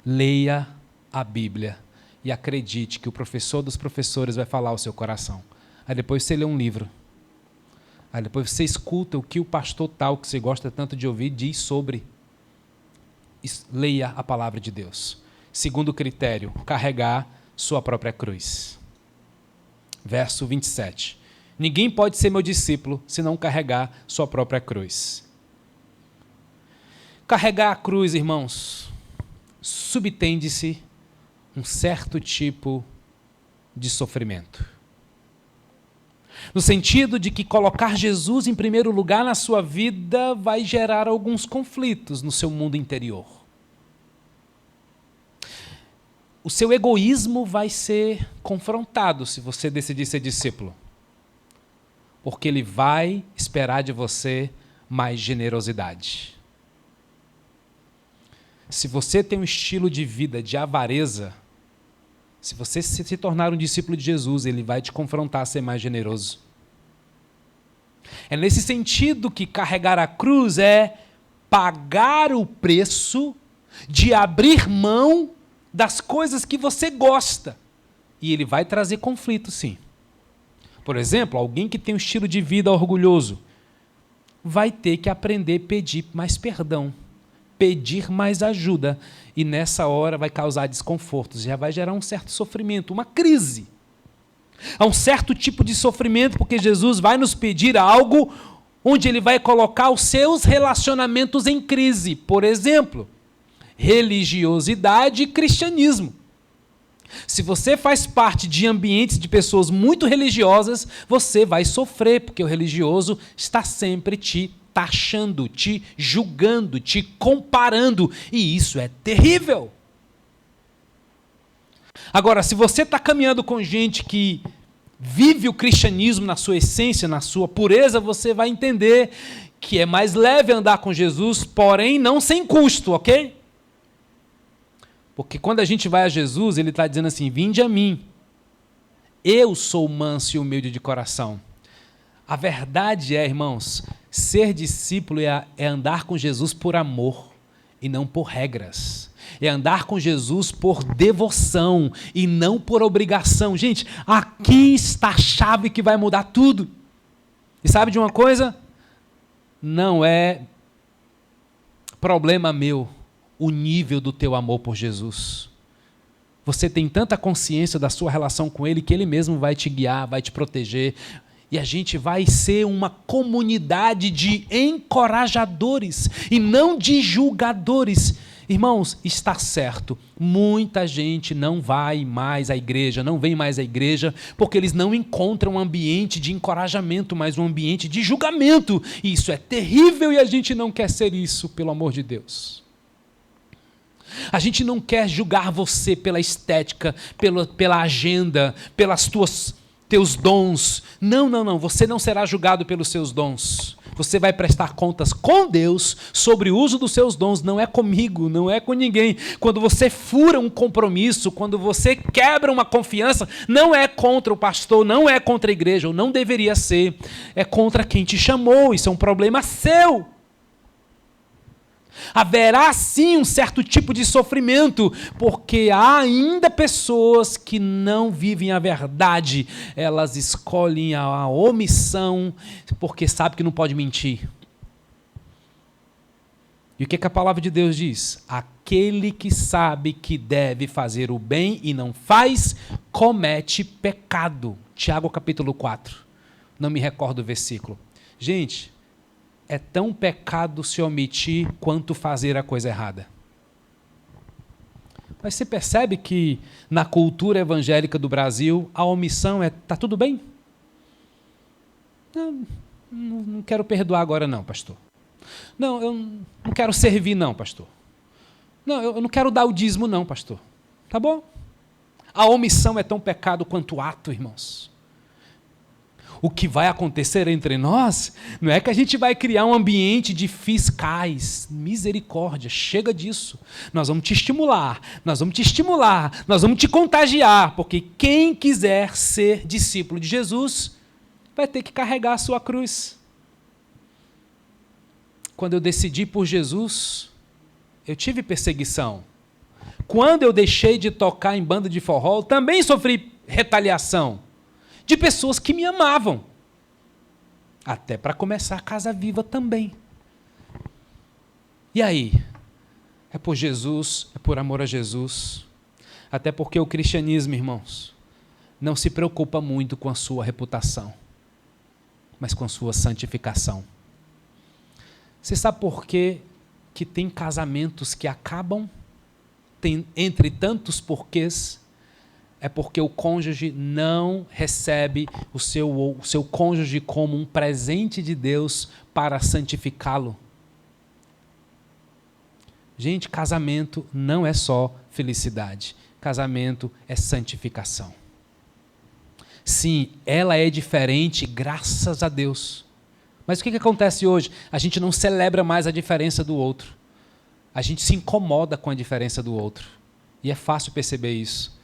Leia a Bíblia. e acredite que o professor dos professores vai falar ao seu coração. Aí depois você lê um livro. Aí depois você escuta o que o pastor tal, que você gosta tanto de ouvir, diz sobre. Leia a palavra de Deus. Segundo critério, carregar sua própria cruz. Verso 27. Ninguém pode ser meu discípulo se não carregar sua própria cruz. Carregar a cruz, irmãos, subtende-se um certo tipo de sofrimento. No sentido de que colocar Jesus em primeiro lugar na sua vida vai gerar alguns conflitos no seu mundo interior. O seu egoísmo vai ser confrontado se você decidir ser discípulo. Porque ele vai esperar de você mais generosidade. Se você tem um estilo de vida de avareza, se você se tornar um discípulo de Jesus, ele vai te confrontar a ser mais generoso. É nesse sentido que carregar a cruz é pagar o preço de abrir mão das coisas que você gosta. E ele vai trazer conflito, sim. Por exemplo, alguém que tem um estilo de vida orgulhoso vai ter que aprender a pedir mais perdão, pedir mais ajuda, e nessa hora vai causar desconfortos, já vai gerar um certo sofrimento, uma crise. Há um certo tipo de sofrimento, porque Jesus vai nos pedir algo onde ele vai colocar os seus relacionamentos em crise. Por exemplo, religiosidade e cristianismo. Se você faz parte de ambientes de pessoas muito religiosas, você vai sofrer, porque o religioso está sempre te taxando, te julgando, te comparando, e isso é terrível. Agora, se você está caminhando com gente que vive o cristianismo na sua essência, na sua pureza, você vai entender que é mais leve andar com Jesus, porém não sem custo, ok? Porque quando a gente vai a Jesus, ele está dizendo assim, vinde a mim, eu sou manso e humilde de coração. A verdade é, irmãos, ser discípulo é andar com Jesus por amor e não por regras. É andar com Jesus por devoção e não por obrigação. Gente, aqui está a chave que vai mudar tudo. E sabe de uma coisa? Não é problema meu o nível do teu amor por Jesus. Você tem tanta consciência da sua relação com Ele que Ele mesmo vai te guiar, vai te proteger. E a gente vai ser uma comunidade de encorajadores e não de julgadores. Irmãos, está certo, muita gente não vai mais à igreja, não vem mais à igreja, porque eles não encontram um ambiente de encorajamento, mas um ambiente de julgamento. E isso é terrível e a gente não quer ser isso, pelo amor de Deus. A gente não quer julgar você pela estética, pela agenda, teus dons. Não. Você não será julgado pelos seus dons. Você vai prestar contas com Deus sobre o uso dos seus dons. Não é comigo, não é com ninguém. Quando você fura um compromisso, quando você quebra uma confiança, não é contra o pastor, não é contra a igreja, ou não deveria ser. É contra quem te chamou. Isso é um problema seu. Haverá sim um certo tipo de sofrimento, porque há ainda pessoas que não vivem a verdade, elas escolhem a omissão, porque sabem que não pode mentir. E o que a palavra de Deus diz? Aquele que sabe que deve fazer o bem e não faz, comete pecado. Tiago capítulo 4, não me recordo o versículo. Gente, é tão pecado se omitir quanto fazer a coisa errada. Mas você percebe que na cultura evangélica do Brasil, a omissão tá tudo bem? Não quero perdoar agora não, pastor. Não, eu não quero servir não, pastor. Não, eu não quero dar o dízimo não, pastor. Tá bom? A omissão é tão pecado quanto o ato, irmãos. O que vai acontecer entre nós não é que a gente vai criar um ambiente de fiscais. Misericórdia, chega disso. Nós vamos te estimular, nós vamos te contagiar, porque quem quiser ser discípulo de Jesus vai ter que carregar a sua cruz. Quando eu decidi por Jesus, eu tive perseguição. Quando eu deixei de tocar em banda de forró, também sofri retaliação de pessoas que me amavam. Até para começar a Casa Viva também. E aí? É por Jesus, é por amor a Jesus. Até porque o cristianismo, irmãos, não se preocupa muito com a sua reputação, mas com a sua santificação. Você sabe por quê que tem casamentos que acabam? Tem, entre tantos porquês, é porque o cônjuge não recebe o seu cônjuge como um presente de Deus para santificá-lo. Gente, casamento não é só felicidade. Casamento é santificação. Sim, ela é diferente, graças a Deus. Mas o que acontece hoje? A gente não celebra mais a diferença do outro. A gente se incomoda com a diferença do outro. E é fácil perceber isso.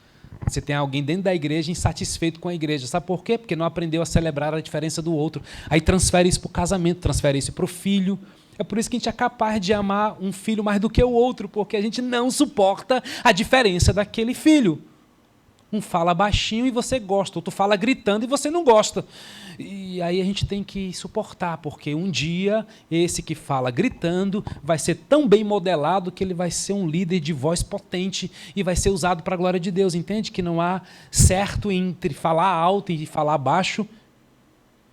Você tem alguém dentro da igreja insatisfeito com a igreja. Sabe por quê? Porque não aprendeu a celebrar a diferença do outro. Aí transfere isso para o casamento, transfere isso para o filho. É por isso que a gente é capaz de amar um filho mais do que o outro, porque a gente não suporta a diferença daquele filho. Um fala baixinho e você gosta, outro fala gritando e você não gosta. E aí a gente tem que suportar, porque um dia esse que fala gritando vai ser tão bem modelado que ele vai ser um líder de voz potente e vai ser usado para a glória de Deus. Entende que não há certo entre falar alto e falar baixo?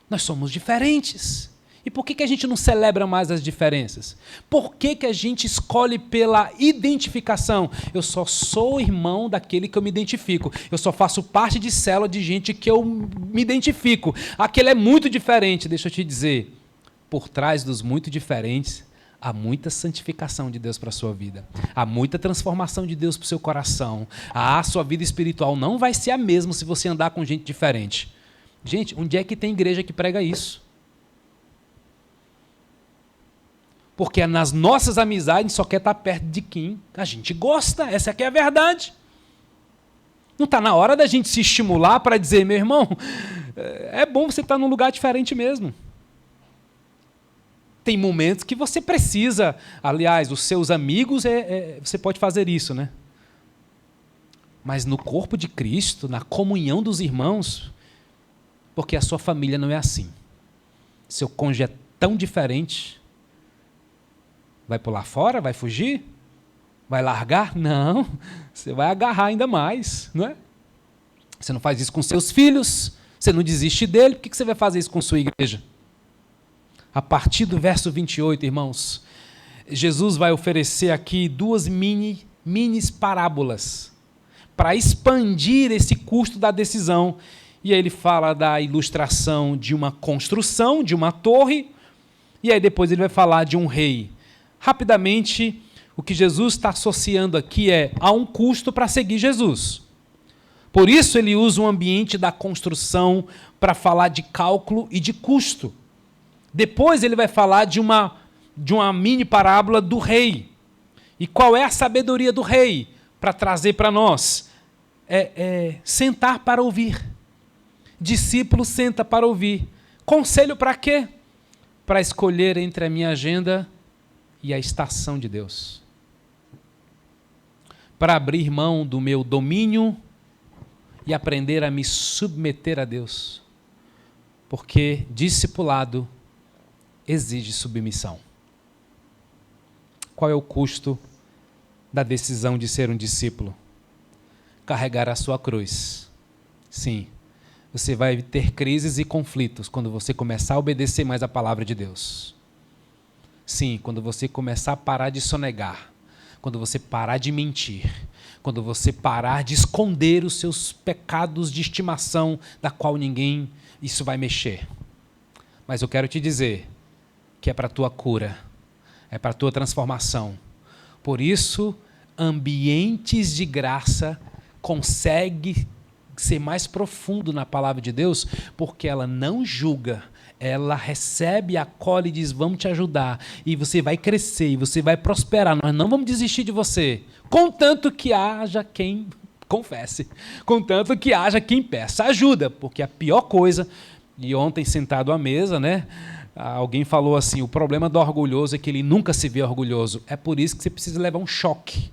Nós somos diferentes. E por que a gente não celebra mais as diferenças? Por que a gente escolhe pela identificação? Eu só sou irmão daquele que eu me identifico. Eu só faço parte de célula de gente que eu me identifico. Aquele é muito diferente. Deixa eu te dizer, por trás dos muito diferentes, há muita santificação de Deus para a sua vida. Há muita transformação de Deus para o seu coração. A sua vida espiritual não vai ser a mesma se você andar com gente diferente. Gente, onde é que tem igreja que prega isso? Porque nas nossas amizades a gente só quer estar perto de quem a gente gosta. Essa aqui é a verdade. Não está na hora da gente se estimular para dizer, meu irmão, é bom você estar num lugar diferente mesmo. Tem momentos que você precisa, aliás, os seus amigos, você pode fazer isso, né? Mas no corpo de Cristo, na comunhão dos irmãos, porque a sua família não é assim. Seu cônjuge é tão diferente. Vai pular fora? Vai fugir? Vai largar? Não. Você vai agarrar ainda mais, não é? Você não faz isso com seus filhos, você não desiste dele, por que você vai fazer isso com sua igreja? A partir do verso 28, irmãos, Jesus vai oferecer aqui duas mini parábolas para expandir esse custo da decisão. E aí ele fala da ilustração de uma construção, de uma torre, e aí depois ele vai falar de um rei. Rapidamente, o que Jesus está associando aqui há um custo para seguir Jesus. Por isso ele usa o ambiente da construção para falar de cálculo e de custo. Depois ele vai falar de uma mini parábola do rei. E qual é a sabedoria do rei para trazer para nós? Sentar para ouvir. Discípulo senta para ouvir. Conselho para quê? Para escolher entre a minha agenda e a estação de Deus. Para abrir mão do meu domínio e aprender a me submeter a Deus. Porque discipulado exige submissão. Qual é o custo da decisão de ser um discípulo? Carregar a sua cruz. Sim, você vai ter crises e conflitos quando você começar a obedecer mais a palavra de Deus. Sim, quando você começar a parar de sonegar, quando você parar de mentir, quando você parar de esconder os seus pecados de estimação, da qual ninguém, isso vai mexer. Mas eu quero te dizer que é para a tua cura, é para a tua transformação. Por isso, ambientes de graça conseguem ser mais profundo na palavra de Deus, porque ela não julga, ela recebe, acolhe e diz, vamos te ajudar, e você vai crescer, e você vai prosperar, nós não vamos desistir de você, contanto que haja quem confesse, contanto que haja quem peça ajuda, porque a pior coisa, e ontem sentado à mesa, né, alguém falou assim, o problema do orgulhoso é que ele nunca se vê orgulhoso, é por isso que você precisa levar um choque.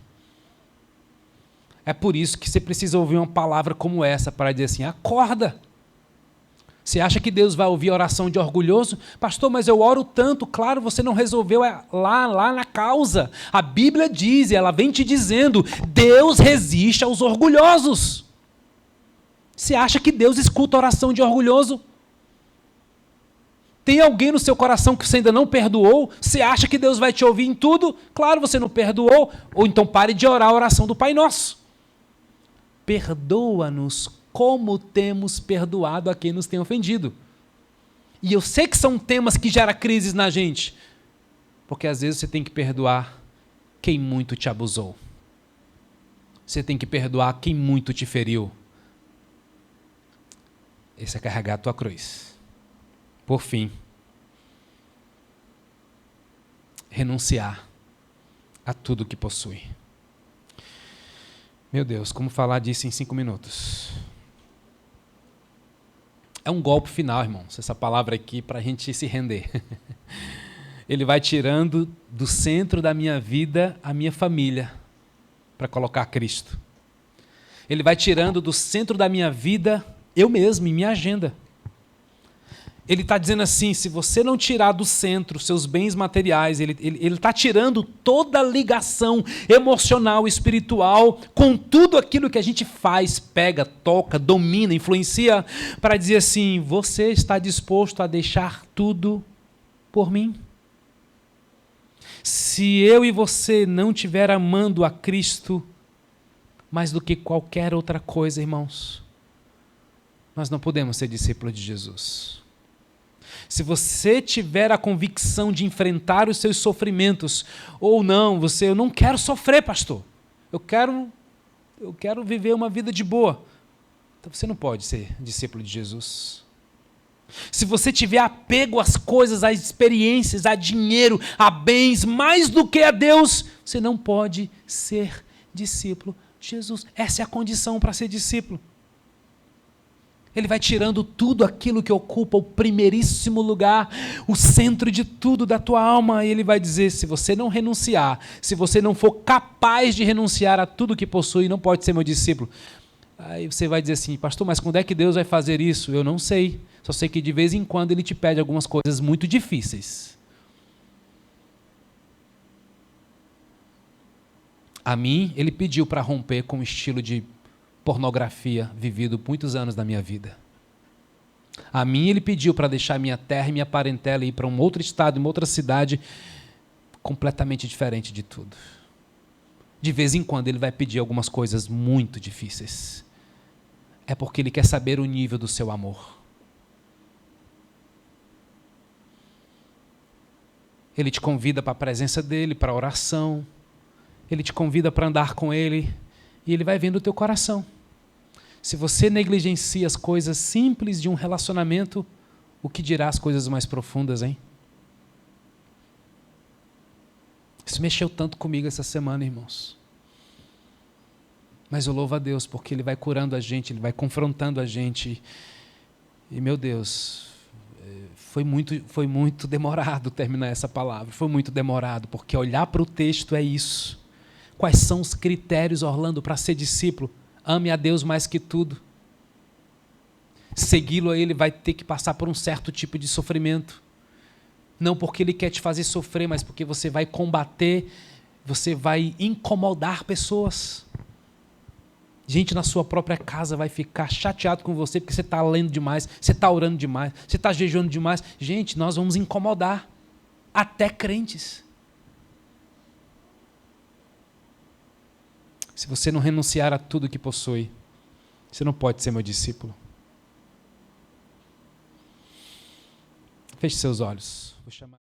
É por isso que você precisa ouvir uma palavra como essa para dizer assim: acorda. Você acha que Deus vai ouvir a oração de orgulhoso? Pastor, mas eu oro tanto. Claro, você não resolveu lá na causa. A Bíblia diz, ela vem te dizendo, Deus resiste aos orgulhosos. Você acha que Deus escuta a oração de orgulhoso? Tem alguém no seu coração que você ainda não perdoou? Você acha que Deus vai te ouvir em tudo? Claro, você não perdoou. Ou então pare de orar a oração do Pai Nosso. Perdoa-nos como temos perdoado a quem nos tem ofendido. E eu sei que são temas que geram crises na gente. Porque às vezes você tem que perdoar quem muito te abusou. Você tem que perdoar quem muito te feriu. Esse é carregar a tua cruz. Por fim, renunciar a tudo que possui. Meu Deus, como falar disso em 5 minutos? É um golpe final, irmãos, essa palavra aqui, para a gente se render. Ele vai tirando do centro da minha vida a minha família, para colocar Cristo. Ele vai tirando do centro da minha vida eu mesmo, em minha agenda. Ele está dizendo assim, se você não tirar do centro seus bens materiais, ele está tirando toda a ligação emocional, espiritual, com tudo aquilo que a gente faz, pega, toca, domina, influencia, para dizer assim, você está disposto a deixar tudo por mim? Se eu e você não estiver amando a Cristo mais do que qualquer outra coisa, irmãos, nós não podemos ser discípulos de Jesus. Se você tiver a convicção de enfrentar os seus sofrimentos, ou não, eu não quero sofrer, pastor. Eu quero viver uma vida de boa. Então você não pode ser discípulo de Jesus. Se você tiver apego às coisas, às experiências, a dinheiro, a bens, mais do que a Deus, você não pode ser discípulo de Jesus. Essa é a condição para ser discípulo. Ele vai tirando tudo aquilo que ocupa o primeiríssimo lugar, o centro de tudo da tua alma, e ele vai dizer, se você não renunciar, se você não for capaz de renunciar a tudo que possui, não pode ser meu discípulo. Aí você vai dizer assim, pastor, mas quando é que Deus vai fazer isso? Eu não sei, só sei que de vez em quando ele te pede algumas coisas muito difíceis. A mim, ele pediu para romper com o estilo de pornografia vivido muitos anos da minha vida. A mim ele pediu para deixar minha terra e minha parentela e ir para um outro estado, uma outra cidade, completamente diferente de tudo. De vez em quando ele vai pedir algumas coisas muito difíceis. É porque ele quer saber o nível do seu amor. Ele te convida para a presença dele, para a oração. Ele te convida para andar com ele e ele vai vendo o teu coração. Se você negligencia as coisas simples de um relacionamento, o que dirá as coisas mais profundas, hein? Isso mexeu tanto comigo essa semana, irmãos. Mas eu louvo a Deus, porque Ele vai curando a gente, Ele vai confrontando a gente. E, meu Deus, foi muito demorado terminar essa palavra. Foi muito demorado, porque olhar para o texto é isso. Quais são os critérios, Orlando, para ser discípulo? Ame a Deus mais que tudo. Segui-lo a Ele vai ter que passar por um certo tipo de sofrimento. Não porque Ele quer te fazer sofrer, mas porque você vai combater, você vai incomodar pessoas. Gente na sua própria casa vai ficar chateado com você porque você está lendo demais, você está orando demais, você está jejuando demais. Gente, nós vamos incomodar até crentes. Se você não renunciar a tudo que possui, você não pode ser meu discípulo. Feche seus olhos. Vou chamar